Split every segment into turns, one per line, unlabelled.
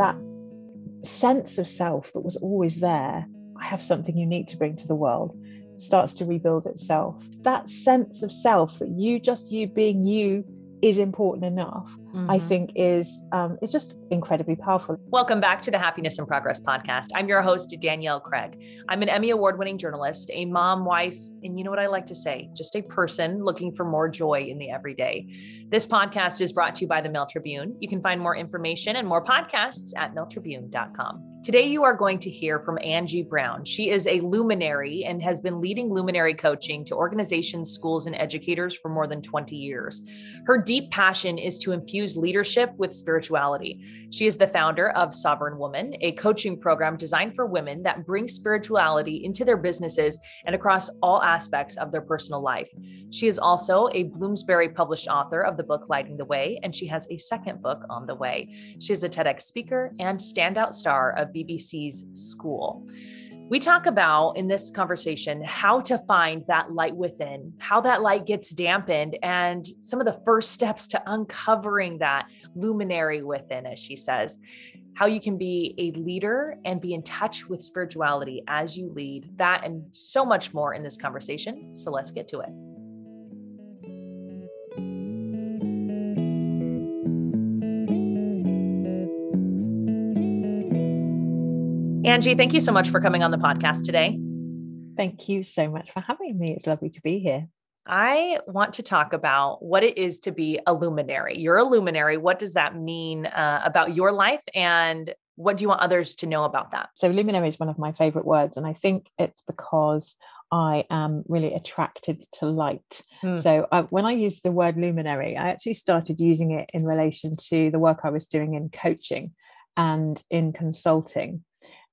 that sense of self that was always there, I have something unique to bring to the world, starts to rebuild itself. That sense of self that you being you is important enough, I think is it's just incredibly powerful.
Welcome back to the Happiness in Progress podcast. I'm your host, Danielle Craig. I'm an Emmy award-winning journalist, a mom, wife, and you know what I like to say, just a person looking for more joy in the everyday. This podcast is brought to you by the Mail Tribune. You can find more information and more podcasts at mailtribune.com. Today, you are going to hear from Angie Browne. She is a luminary and has been leading luminary coaching to organizations, schools, and educators for more than 20 years. Her deep passion is to infuse leadership with spirituality. She is the founder of Sovereign Woman, a coaching program designed for women that brings spirituality into their businesses and across all aspects of their personal life. She is also a Bloomsbury published author of the book Lighting the Way, and she has a second book on the way. She is a TEDx speaker and standout star of BBC's School. We talk about in this conversation how to find that light within, how that light gets dampened, and some of the first steps to uncovering that luminary within, as she says, how you can be a leader and be in touch with spirituality as you lead, that and so much more in this conversation. So let's get to it. Angie, thank you so much for coming on the podcast today.
Thank you so much for having me. It's lovely to be here.
I want to talk about what it is to be a luminary. You're a luminary. What does that mean about your life? And what do you want others to know about that?
So luminary is one of my favorite words. And I think it's because I am really attracted to light. So when I use the word luminary, I actually started using it in relation to the work I was doing in coaching and in consulting.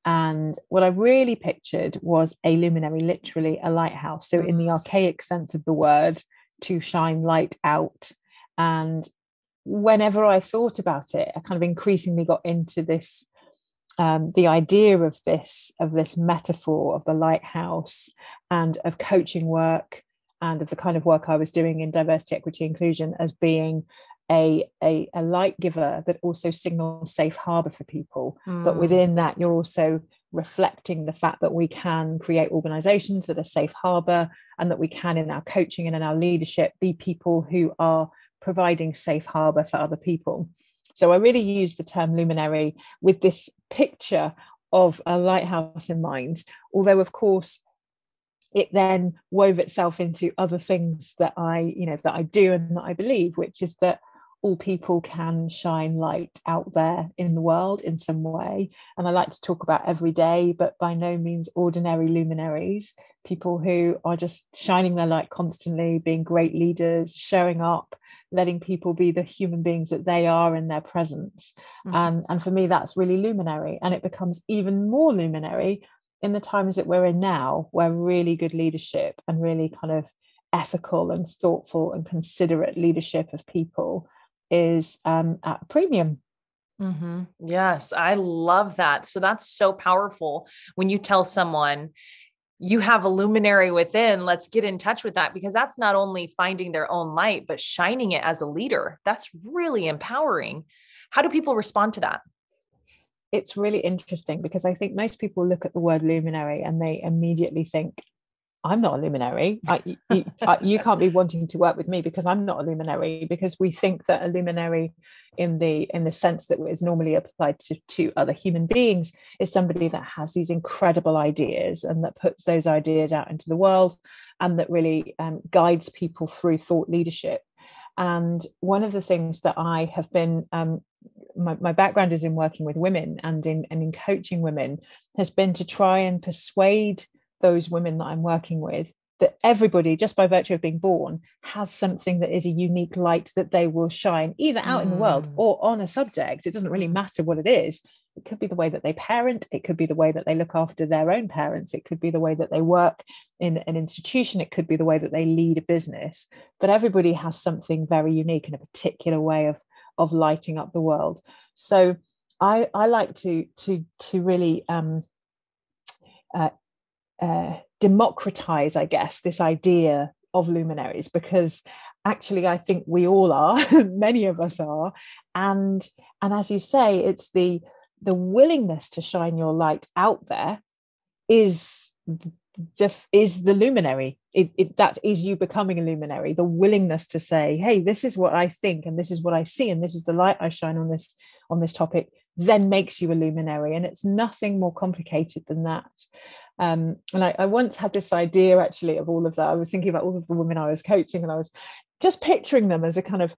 And what I really pictured was a luminary, literally a lighthouse. So in the archaic sense of the word, to shine light out. And whenever I thought about it, I kind of increasingly got into this, the idea of this metaphor of the lighthouse and of coaching work and of the kind of work I was doing in diversity, equity, inclusion as being a light giver that also signals safe harbor for people. But within that, you're also reflecting the fact that we can create organizations that are safe harbor, and that we can, in our coaching and in our leadership, be people who are providing safe harbor for other people. So I really use the term luminary with this picture of a lighthouse in mind, although of course it then wove itself into other things that I do and that I believe, which is that all people can shine light out there in the world in some way. And I like to talk about everyday, but by no means ordinary luminaries, people who are just shining their light constantly, being great leaders, showing up, letting people be the human beings that they are in their presence. And for me, that's really luminary. And it becomes even more luminary in the times that we're in now, where really good leadership and really kind of ethical and thoughtful and considerate leadership of people is at a premium.
Yes, I love that. So that's so powerful when you tell someone you have a luminary within, let's get in touch with that, because that's not only finding their own light, but shining it as a leader. That's really empowering. How do people respond to that?
It's really interesting because I think most people look at the word luminary and they immediately think, I'm not a luminary. You can't be wanting to work with me because I'm not a luminary, because we think that a luminary in the sense that is normally applied to other human beings is somebody that has these incredible ideas and that puts those ideas out into the world and that really guides people through thought leadership. And one of the things that I have been, my background is in working with women and in coaching women, has been to try and persuade those women that I'm working with that everybody, just by virtue of being born, has something that is a unique light that they will shine either out in the world or on a subject. It doesn't really matter what it is. It could be the way that they parent. It could be the way that they look after their own parents. It could be the way that they work in an institution. It could be the way that they lead a business. But everybody has something very unique and a particular way of lighting up the world. So I like to really democratize, I guess, this idea of luminaries, because actually I think we all are, many of us are, and as you say, it's the the willingness to shine your light out there is the luminary. That is you becoming a luminary. The willingness to say, hey, this is what I think, and this is what I see, and this is the light I shine on this topic, then makes you a luminary. And it's nothing more complicated than that. And I once had this idea actually of all of that. I was thinking about all of the women I was coaching, and I was just picturing them as a kind of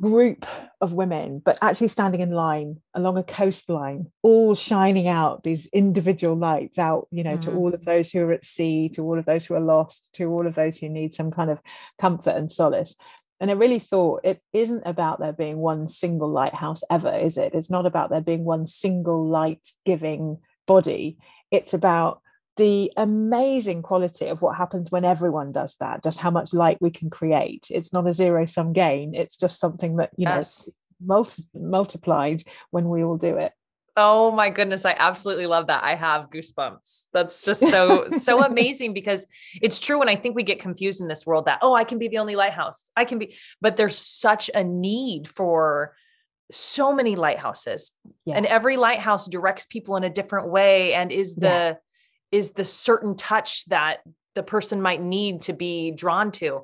group of women, but actually standing in line along a coastline, all shining out these individual lights out, to all of those who are at sea, to all of those who are lost, to all of those who need some kind of comfort and solace. And I really thought, it isn't about there being one single lighthouse ever, is it? It's not about there being one single light giving body. It's about the amazing quality of what happens when everyone does that, just how much light we can create. It's not a zero-sum gain. It's just something that,
Yes.
multiplied when we all do it.
Oh my goodness. I absolutely love that. I have goosebumps. That's just so amazing, because it's true. And I think we get confused in this world that, I can be the only lighthouse. But there's such a need for so many lighthouses, and every lighthouse directs people in a different way, and is the certain touch that the person might need to be drawn to.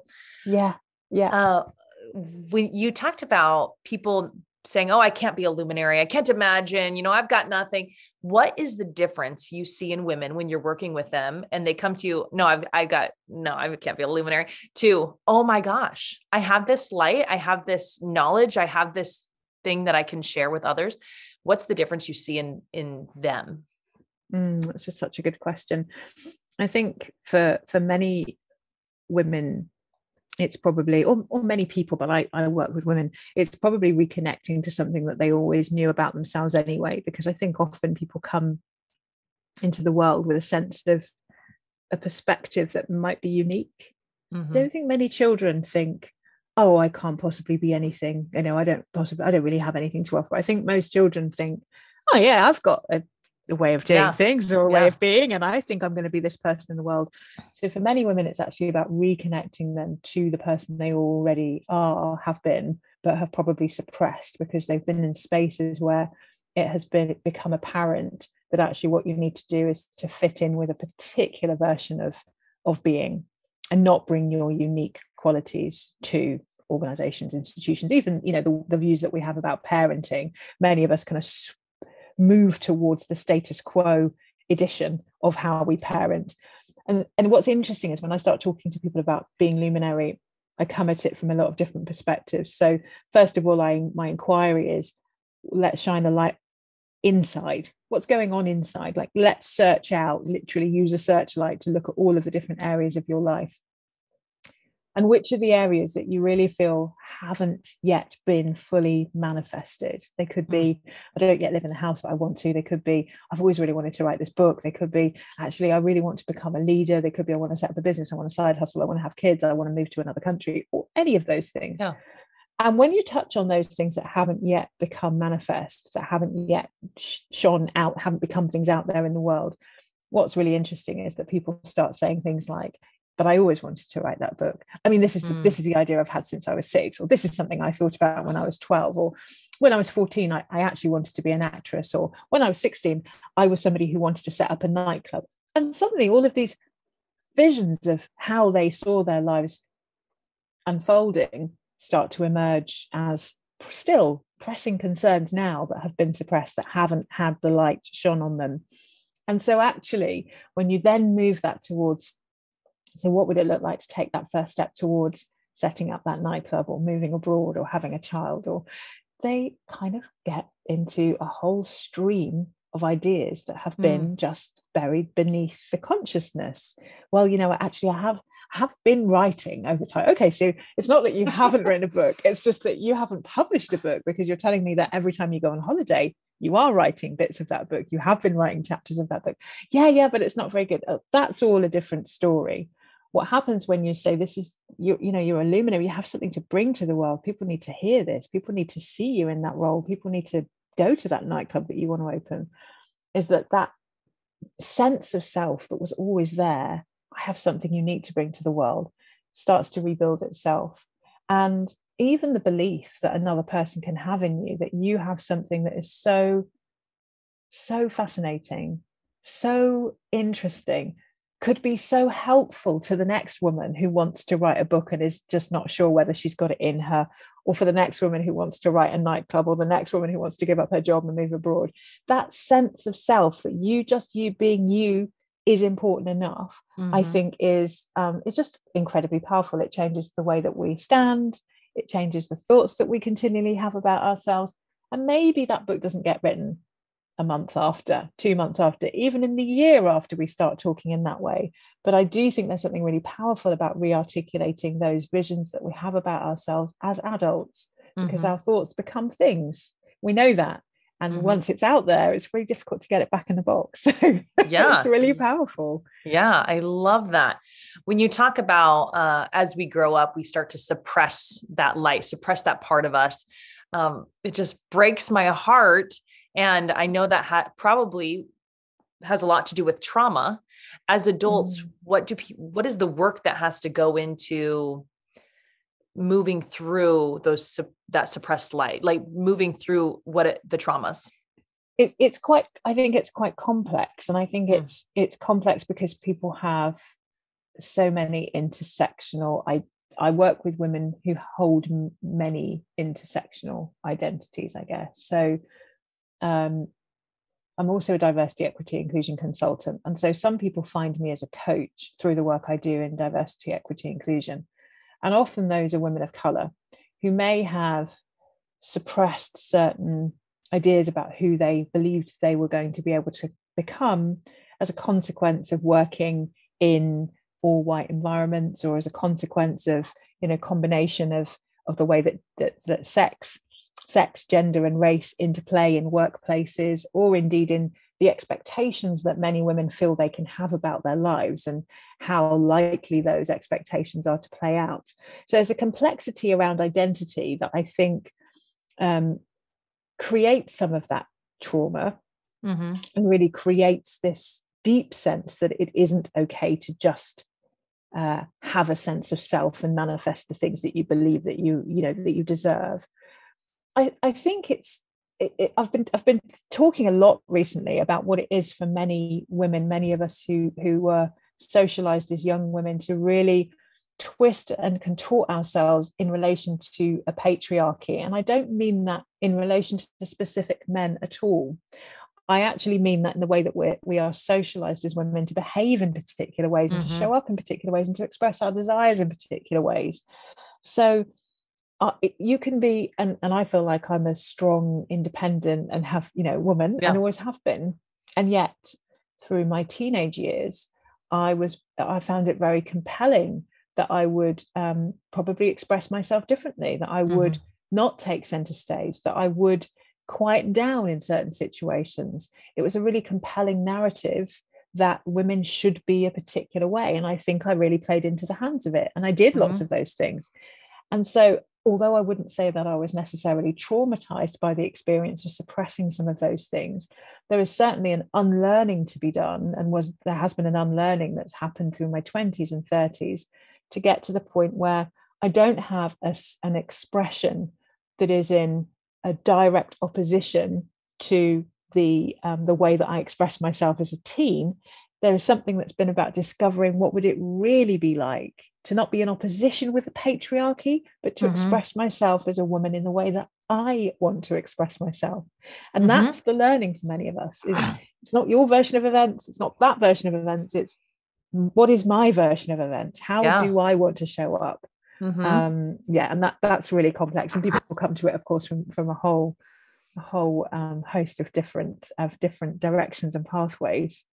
When you talked about people saying, I can't be a luminary, I can't imagine, I've got nothing. What is the difference you see in women when you're working with them and they come to you, I can't be a luminary, to, oh my gosh, I have this light, I have this knowledge, I have this thing that I can share with others. What's the difference you see in them?
That's just such a good question. I think for many women, it's probably, or many people, but I work with women, it's probably reconnecting to something that they always knew about themselves anyway, because I think often people come into the world with a sense of a perspective that might be unique. I don't think many children think, I can't possibly be anything. I don't really have anything to offer. I think most children think, I've got a way of doing things, or a way of being, and I think I'm going to be this person in the world. So for many women, it's actually about reconnecting them to the person they already have been, but have probably suppressed because they've been in spaces where it has become apparent that actually what you need to do is to fit in with a particular version of being, and not bring your unique qualities to organizations, institutions, even the views that we have about parenting. Many of us kind of move towards the status quo edition of how we parent. And what's interesting is when I start talking to people about being luminary, I come at it from a lot of different perspectives. So first of all, my inquiry is, let's shine a light inside. What's going on inside? Like, let's search out, literally use a searchlight to look at all of the different areas of your life. And which are the areas that you really feel haven't yet been fully manifested? They could be, I don't yet live in a house that I want to. They could be, I've always really wanted to write this book. They could be, actually, I really want to become a leader. They could be, I want to set up a business. I want a side hustle. I want to have kids. I want to move to another country, or any of those things. Yeah. And when you touch on those things that haven't yet become manifest, that haven't yet shone out, haven't become things out there in the world, what's really interesting is that people start saying things like, but I always wanted to write that book. I mean, this is the idea I've had since I was 6, or this is something I thought about when I was 12, or when I was 14, I actually wanted to be an actress, or when I was 16, I was somebody who wanted to set up a nightclub. And suddenly all of these visions of how they saw their lives unfolding start to emerge as still pressing concerns now that have been suppressed, that haven't had the light shone on them. And so actually, when you then move that towards, so what would it look like to take that first step towards setting up that nightclub, or moving abroad, or having a child, or they kind of get into a whole stream of ideas that have been just buried beneath the consciousness. Well, actually I have been writing over time. Okay, so it's not that you haven't written a book, it's just that you haven't published a book, because you're telling me that every time you go on holiday, you are writing bits of that book. You have been writing chapters of that book. Yeah, but it's not very good. That's all a different story. What happens when you say this is, you're a luminary, you have something to bring to the world. People need to hear this. People need to see you in that role. People need to go to that nightclub that you want to open. Is that sense of self that was always there, I have something unique to bring to the world, starts to rebuild itself. And even the belief that another person can have in you, that you have something that is so so fascinating, so interesting, could be so helpful to the next woman who wants to write a book and is just not sure whether she's got it in her, or for the next woman who wants to write a nightclub, or the next woman who wants to give up her job and move abroad. That sense of self, that you being you is important enough, I think is it's just incredibly powerful. It changes the way that we stand. It changes the thoughts that we continually have about ourselves. And maybe that book doesn't get written a month after, 2 months after, even in the year after we start talking in that way. But I do think there's something really powerful about re-articulating those visions that we have about ourselves as adults, because our thoughts become things. We know that. And once it's out there, it's really difficult to get it back in the box. So
yeah,
it's really powerful.
Yeah, I love that. When you talk about as we grow up, we start to suppress that light, suppress that part of us. It just breaks my heart. And I know that probably has a lot to do with trauma. As adults, what is the work that has to go into moving through that suppressed light, like moving through the traumas?
I think it's quite complex. And I think it's complex because people have so many intersectional, I work with women who hold many intersectional identities, I guess. So I'm also a diversity, equity, inclusion consultant. And so some people find me as a coach through the work I do in diversity, equity, inclusion. And often those are women of colour who may have suppressed certain ideas about who they believed they were going to be able to become as a consequence of working in all white environments, or as a consequence of, combination of the way that sex, gender and race interplay in workplaces, or indeed in the expectations that many women feel they can have about their lives, and how likely those expectations are to play out. So there's a complexity around identity that I think creates some of that trauma, and really creates this deep sense that it isn't okay to just have a sense of self and manifest the things that you believe that you deserve. I think I've been talking a lot recently about what it is for many women, many of us who were socialized as young women, to really twist and contort ourselves in relation to a patriarchy. And I don't mean that in relation to specific men at all. I actually mean that in the way that we are socialized as women to behave in particular ways, and to show up in particular ways, and to express our desires in particular ways. So you can be, and I feel like I'm a strong, independent, and have, woman, and always have been. And yet through my teenage years, I found it very compelling that I would probably express myself differently, that I would not take center stage, that I would quiet down in certain situations. It was a really compelling narrative that women should be a particular way. And I think I really played into the hands of it. And I did lots of those things. And so, although I wouldn't say that I was necessarily traumatized by the experience of suppressing some of those things, there is certainly an unlearning to be done. And there has been an unlearning that's happened through my 20s and 30s to get to the point where I don't have an expression that is in a direct opposition to the way that I expressed myself as a teen. There is something that's been about discovering what would it really be like to not be in opposition with the patriarchy, but to express myself as a woman in the way that I want to express myself. And that's the learning for many of us. It's not your version of events. It's not that version of events. It's what is my version of events? How do I want to show up? And that's really complex. And people come to it, of course, from a whole host of different directions and pathways.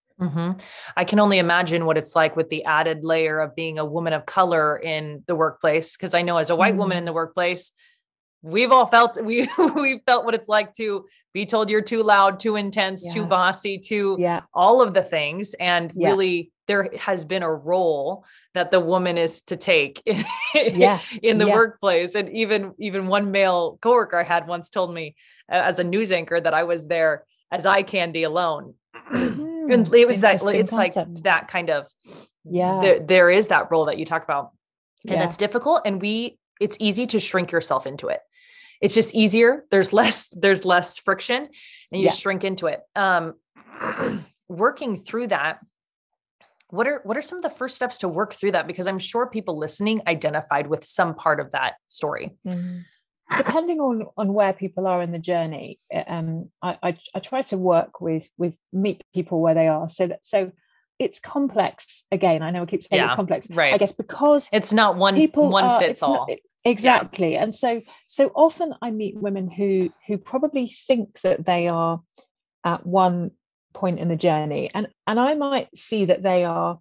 I can only imagine what it's like with the added layer of being a woman of color in the workplace. Because I know as a white woman in the workplace, we've all felt we've felt what it's like to be told you're too loud, too intense, too bossy, all of the things. And really, there has been a role that the woman is to take in the workplace. And even one male coworker I had once told me as a news anchor that I was there as eye candy alone. And it was it's concept. Like that kind of, there is that role that you talk about, and that's difficult. And it's easy to shrink yourself into it. it's just easier. There's less friction and you
Yeah.
shrink into it. Working through that, what are some of the first steps to work through that? Because I'm sure people listening identified with some part of that story.
Depending on where people are in the journey, I try to work with meet people where they are. So it's complex. Again, I know I keep saying it's complex,
right?
I guess because
it's not one fits all.
Exactly. And so often I meet women who probably think that they are at one point in the journey, and I might see that they are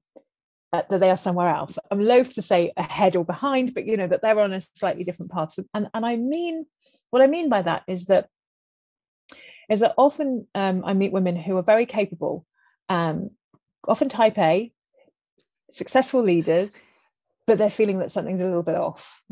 somewhere else. I'm loath to say ahead or behind, but that they're on a slightly different path. And I mean, what I mean by that is that often I meet women who are very capable, often type A, successful leaders, but they're feeling that something's a little bit off.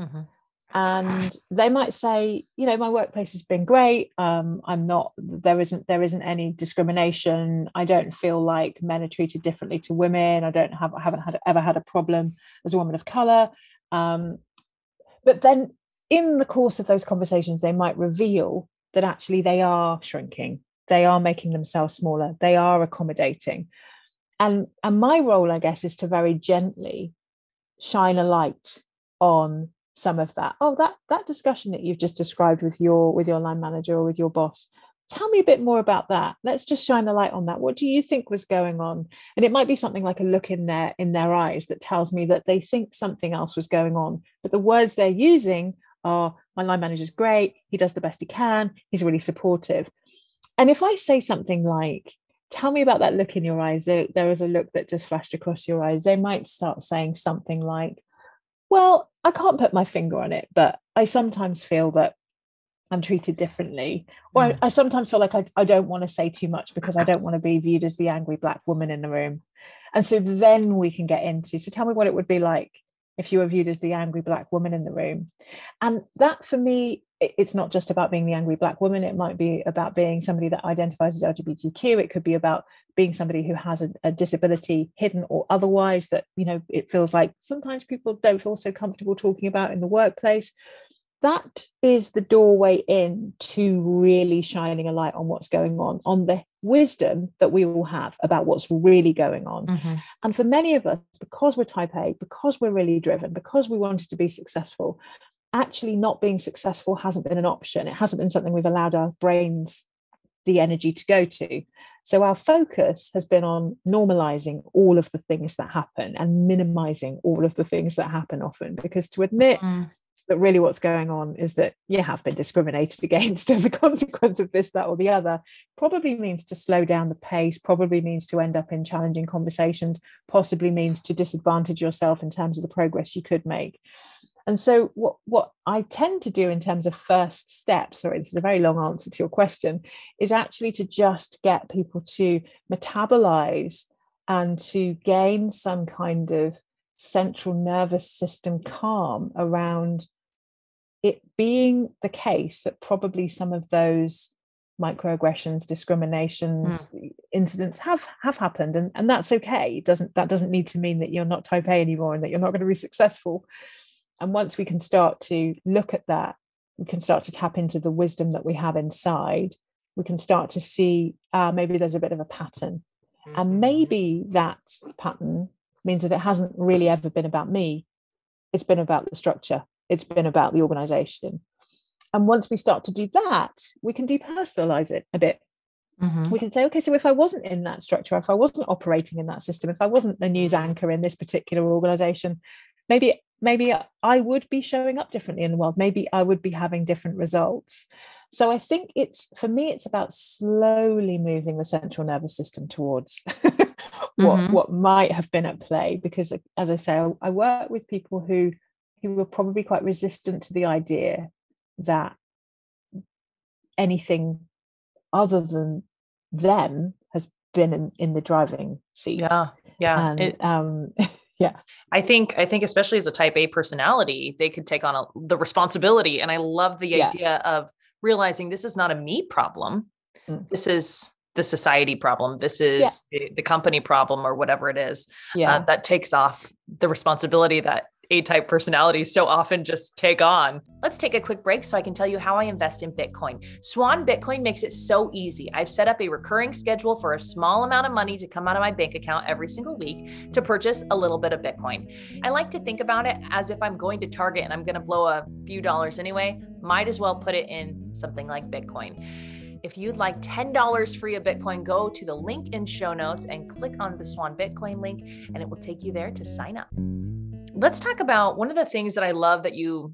And they might say, my workplace has been great. There isn't any discrimination. I don't feel like men are treated differently to women. I haven't ever had a problem as a woman of color. But then in the course of those conversations, they might reveal that actually they are shrinking. They are making themselves smaller. They are accommodating. And my role, I guess, is to very gently shine a light on some of that. That discussion that you've just described with your line manager or with your boss, tell me a bit more about that. Let's just shine a light on that. What do you think was going on? And it might be something like a look in their eyes that tells me that they think something else was going on, but the words they're using are, my line manager's great, he does the best he can, he's really supportive. And if I say something like, tell me about that look in your eyes, there was a look that just flashed across your eyes, they might start saying something like, well, I can't put my finger on it, but I sometimes feel that I'm treated differently. Or I sometimes feel like I don't want to say too much because I don't want to be viewed as the angry Black woman in the room. And so then we can get into, so tell me what it would be like if you were viewed as the angry Black woman in the room. And that, for me, it's not just about being the angry Black woman. It might be about being somebody that identifies as LGBTQ. It could be about being somebody who has a disability, hidden or otherwise, that, it feels like sometimes people don't feel so comfortable talking about in the workplace. That is the doorway in to really shining a light on what's going on the wisdom that we all have about what's really going on. And for many of us, because we're type A, because we're really driven, because we wanted to be successful, actually not being successful hasn't been an option. It hasn't been something we've allowed our brains the energy to go to. So our focus has been on normalizing all of the things that happen and minimizing all of the things that happen often, because to admit that really what's going on is that you have been discriminated against as a consequence of this, that, or the other, probably means to slow down the pace, probably means to end up in challenging conversations, possibly means to disadvantage yourself in terms of the progress you could make. And so what I tend to do in terms of first steps, sorry, this is a very long answer to your question, is actually to just get people to metabolize and to gain some kind of central nervous system calm around it being the case that probably some of those microaggressions, discriminations, incidents have happened, and that's okay. That doesn't need to mean that you're not type A anymore and that you're not going to be successful. And once we can start to look at that, we can start to tap into the wisdom that we have inside. We can start to see maybe there's a bit of a pattern, and maybe that pattern means that it hasn't really ever been about me. It's been about the structure. It's been about the organization. And once we start to do that, we can depersonalize it a bit. We can say, okay, so if I wasn't in that structure, if I wasn't operating in that system, if I wasn't the news anchor in this particular organization, maybe I would be showing up differently in the world. Maybe I would be having different results. So I think for me, it's about slowly moving the central nervous system towards what might have been at play. Because, as I say, I work with people who were probably quite resistant to the idea that anything other than them has been in the driving seat.
Yeah.
And
I think especially as a type A personality, they could take on the responsibility. And I love the idea of realizing this is not a me problem. This is the society problem. This is the company problem, or whatever it is, that takes off the responsibility that A-type personalities so often just take on. Let's take a quick break so I can tell you how I invest in Bitcoin. Swan Bitcoin makes it so easy. I've set up a recurring schedule for a small amount of money to come out of my bank account every single week to purchase a little bit of Bitcoin. I like to think about it as if I'm going to Target and I'm going to blow a few dollars anyway, might as well put it in something like Bitcoin. If you'd like $10 free of Bitcoin, go to the link in show notes and click on the Swan Bitcoin link, and it will take you there to sign up. Let's talk about one of the things that I love that you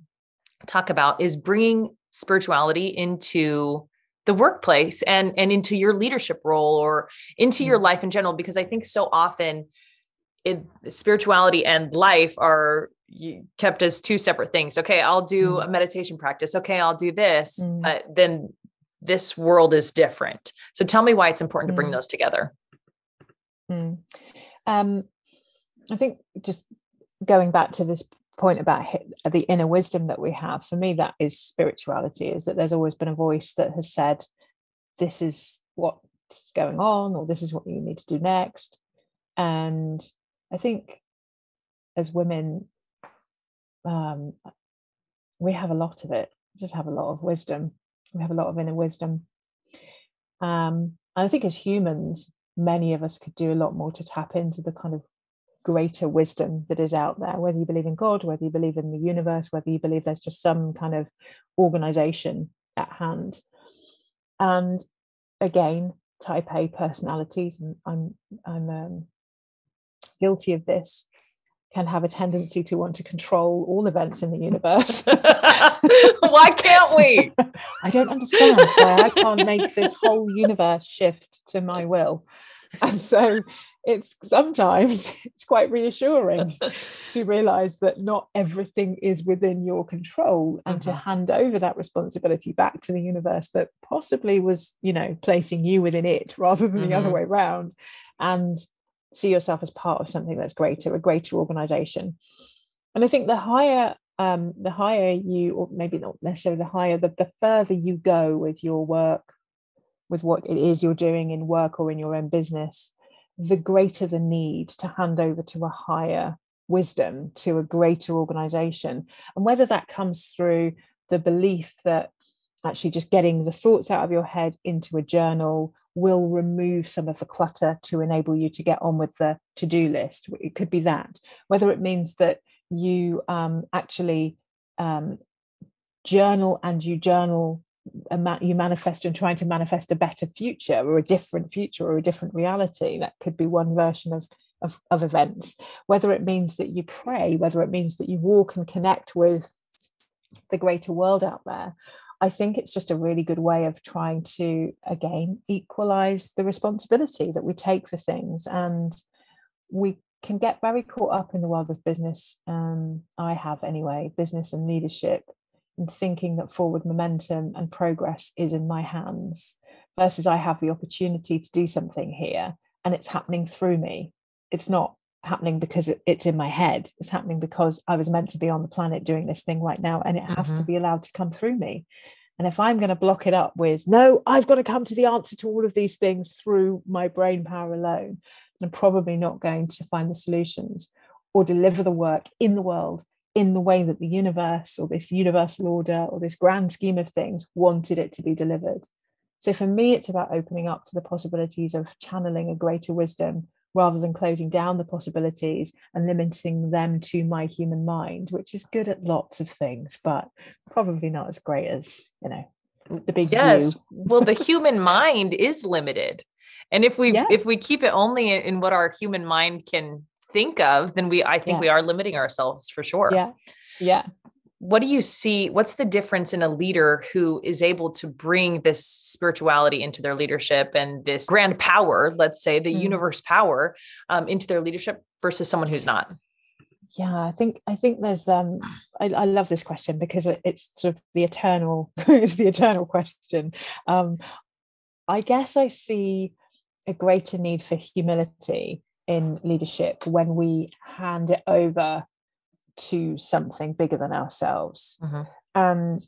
talk about is bringing spirituality into the workplace and into your leadership role or into your life in general, because I think so often spirituality and life are kept as two separate things. Okay, I'll do a meditation practice. Okay, I'll do this, but then this world is different. So tell me why it's important to bring those together.
I think just going back to this point about the inner wisdom that we have, for me, that is spirituality, is that there's always been a voice that has said, this is what's going on, or this is what you need to do next. And I think as women, we have a lot of it, just have a lot of wisdom. We have a lot of inner wisdom. And I think as humans, many of us could do a lot more to tap into the kind of greater wisdom that is out there, whether you believe in God, whether you believe in the universe, whether you believe there's just some kind of organization at hand. And again, type A personalities, and I'm guilty of this, can have a tendency to want to control all events in the universe.
Why can't we?
I don't understand why I can't make this whole universe shift to my will. And so sometimes it's quite reassuring to realize that not everything is within your control, and to hand over that responsibility back to the universe that possibly was, placing you within it rather than the other way around, and see yourself as part of something that's greater, a greater organization. And I think the higher you, or maybe not necessarily the higher, the further you go with your work, with what it is you're doing in work or in your own business, the greater the need to hand over to a higher wisdom, to a greater organization. And whether that comes through the belief that actually just getting the thoughts out of your head into a journal will remove some of the clutter to enable you to get on with the to-do list. It could be that. Whether it means that you actually journal, and you manifest and trying to manifest a better future, or a different future, or a different reality. That could be one version of events. Whether it means that you pray, whether it means that you walk and connect with the greater world out there. I think it's just a really good way of trying to, again, equalize the responsibility that we take for things. And we can get very caught up in the world of business. I have anyway, business and leadership, and thinking that forward momentum and progress is in my hands, versus I have the opportunity to do something here and it's happening through me. It's not happening because it's in my head. It's happening because I was meant to be on the planet doing this thing right now, and it has to be allowed to come through me. And if I'm going to block it up with, no, I've got to come to the answer to all of these things through my brain power alone, I'm probably not going to find the solutions or deliver the work in the world in the way that the universe, or this universal order, or this grand scheme of things wanted it to be delivered. So for me, it's about opening up to the possibilities of channeling a greater wisdom, rather than closing down the possibilities and limiting them to my human mind, which is good at lots of things, but probably not as great as, the big view.
Well, the human mind is limited. And if we keep it only in what our human mind can think of, then I think we are limiting ourselves for sure.
Yeah.
What do you see? What's the difference in a leader who is able to bring this spirituality into their leadership and this grand power, let's say the universe power, into their leadership, versus someone who's not?
Yeah, I think there's I love this question, because it's sort of the eternal it's the eternal question. I guess I see a greater need for humility in leadership when we hand it over to something bigger than ourselves. And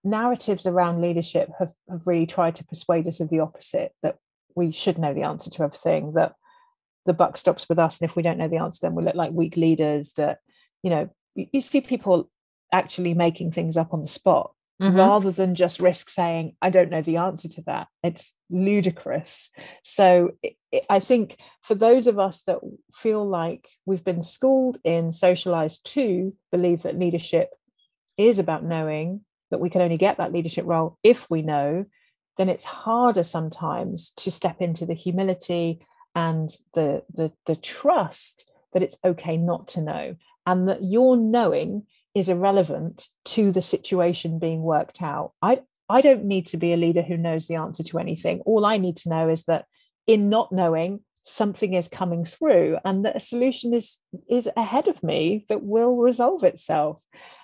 narratives around leadership have really tried to persuade us of the opposite, that we should know the answer to everything, that the buck stops with us, and if we don't know the answer, then we look like weak leaders, that You see people actually making things up on the spot,
Mm-hmm.
rather than just risk saying, I don't know the answer to that. It's ludicrous. So I think for those of us that feel like we've been schooled in, socialized to believe that leadership is about knowing, that we can only get that leadership role if we know, then it's harder sometimes to step into the humility and the trust that it's okay not to know, and that your knowing is irrelevant to the situation being worked out. I don't need to be a leader who knows the answer to anything. All I need to know is that in not knowing, something is coming through, and that a solution is ahead of me that will resolve itself.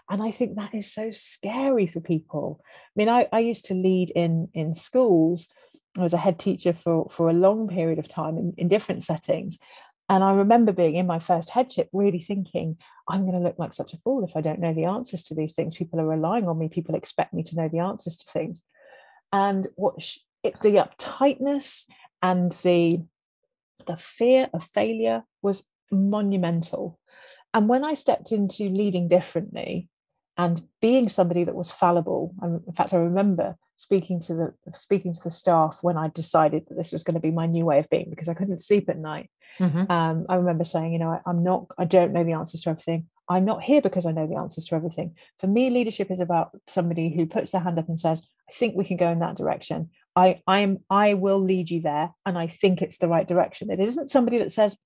And I think that is so scary for people. I mean, I used to lead in schools. I was a head teacher for a long period of time in different settings. And I remember being in my first headship really thinking, I'm going to look like such a fool if I don't know the answers to these things. People are relying on me. People expect me to know the answers to things. And the uptightness and the fear of failure was monumental. And when I stepped into leading differently and being somebody that was fallible, in fact, I remember speaking to the staff when I decided that this was going to be my new way of being, because I couldn't sleep at night.
Mm-hmm.
I remember saying, I don't know the answers to everything. I'm not here because I know the answers to everything. For me, leadership is about somebody who puts their hand up and says, I think we can go in that direction. I will lead you there, and I think it's the right direction. It isn't somebody that says,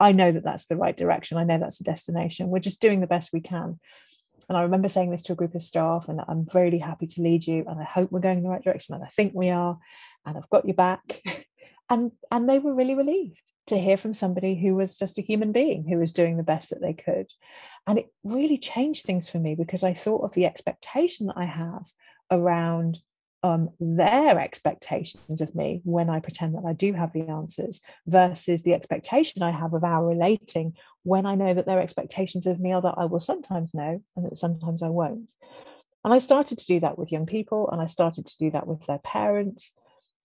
I know that that's the right direction. I know that's the destination. We're just doing the best we can. And I remember saying this to a group of staff, and I'm really happy to lead you, and I hope we're going in the right direction, and I think we are, and I've got your back. and they were really relieved to hear from somebody who was just a human being who was doing the best that they could. And it really changed things for me, because I thought of the expectation that I have around their expectations of me when I pretend that I do have the answers, versus the expectation I have of our relating when I know that their expectations of me are that I will sometimes know and that sometimes I won't. And I started to do that with young people, and I started to do that with their parents.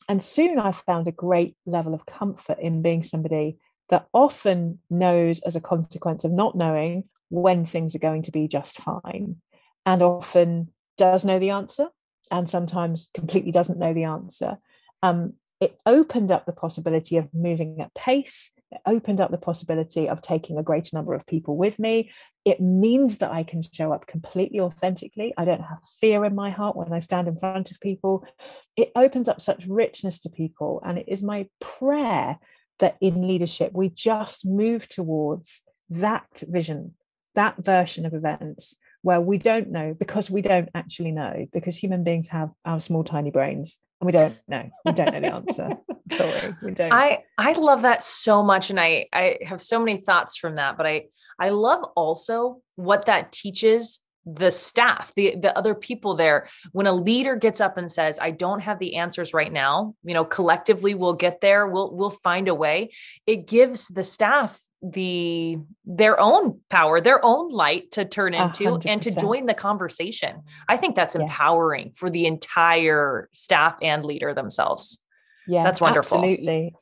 And soon I found a great level of comfort in being somebody that often knows, as a consequence of not knowing, when things are going to be just fine, and often does know the answer, and sometimes completely doesn't know the answer. It opened up the possibility of moving at pace. It opened up the possibility of taking a greater number of people with me. It means that I can show up completely authentically. I don't have fear in my heart when I stand in front of people. It opens up such richness to people. And it is my prayer that in leadership, we just move towards that vision, that version of events, where we don't know because we don't actually know, because human beings have our small, tiny brains, and we don't know the answer. Sorry, we don't.
I love that so much. And I have so many thoughts from that, but I love also what that teaches the staff, the other people there. When a leader gets up and says, I don't have the answers right now, collectively we'll get there. We'll find a way. It gives the staff their own power, their own light to turn into
100%.
And to join the conversation. I think that's empowering for the entire staff and leader themselves.
Yeah,
that's wonderful.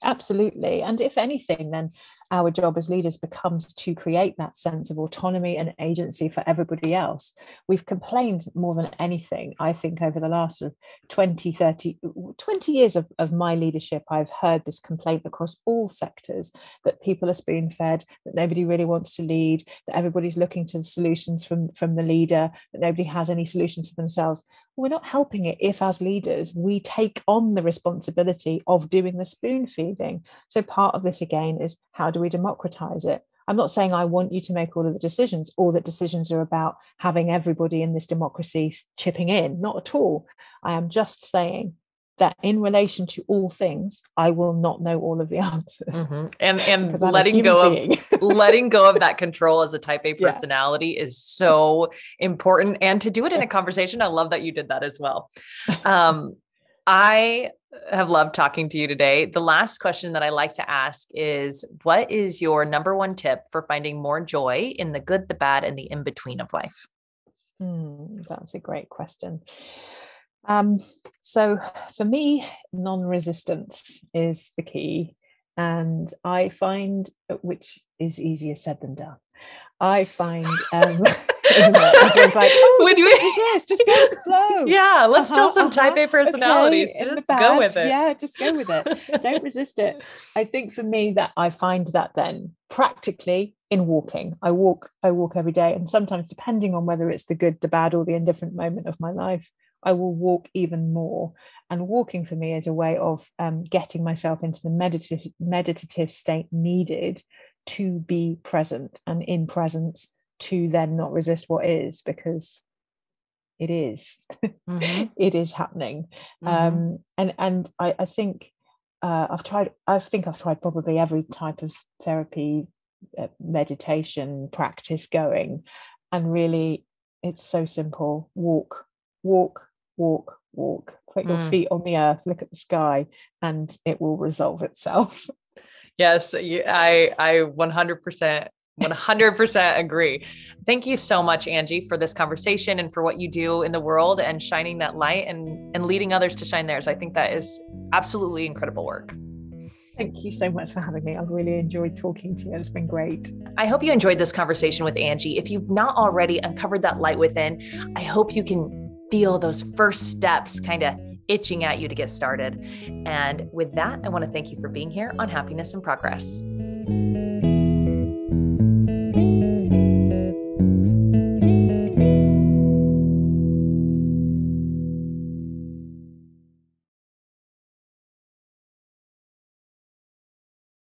Absolutely. And if anything, then our job as leaders becomes to create that sense of autonomy and agency for everybody else. We've complained more than anything, I think, over the last sort of 20 years of my leadership. I've heard this complaint across all sectors, that people are spoon-fed, that nobody really wants to lead, that everybody's looking to solutions from the leader, that nobody has any solutions for themselves. We're not helping it if, as leaders, we take on the responsibility of doing the spoon feeding. So part of this, again, is how do we democratize it? I'm not saying I want you to make all of the decisions, or that decisions are about having everybody in this democracy chipping in. Not at all. I am just saying that in relation to all things, I will not know all of the answers.
Mm-hmm. And letting go of that control as a type A personality is so important. And to do it in a conversation, I love that you did that as well. I have loved talking to you today. The last question that I like to ask is, what is your number one tip for finding more joy in the good, the bad, and the in-between of life?
That's a great question. So for me, non-resistance is the key. And I find, which is easier said than done, I find, isn't it? Everyone's like, oh, just don't resist, just go with the flow.
Yeah, let's tell some type A personalities.
Okay,
just go with it.
Yeah, just go with it. Don't resist it. I think for me that I find that then practically in walking. I walk every day, and sometimes depending on whether it's the good, the bad, or the indifferent moment of my life, I will walk even more. And walking for me is a way of getting myself into the meditative state needed to be present, and in presence to then not resist what is, because it is. Mm-hmm. It is happening. Mm-hmm. And I think I've tried probably every type of therapy, meditation practice going, and really it's so simple. Walk. Put your feet on the earth, look at the sky, and it will resolve itself.
Yes, I 100% agree. Thank you so much, Angie, for this conversation and for what you do in the world and shining that light and leading others to shine theirs. I think that is absolutely incredible work.
Thank you so much for having me. I've really enjoyed talking to you. It's been great.
I hope you enjoyed this conversation with Angie. If you've not already uncovered that light within, I hope you can feel those first steps kind of itching at you to get started. And with that, I want to thank you for being here on Happiness in Progress.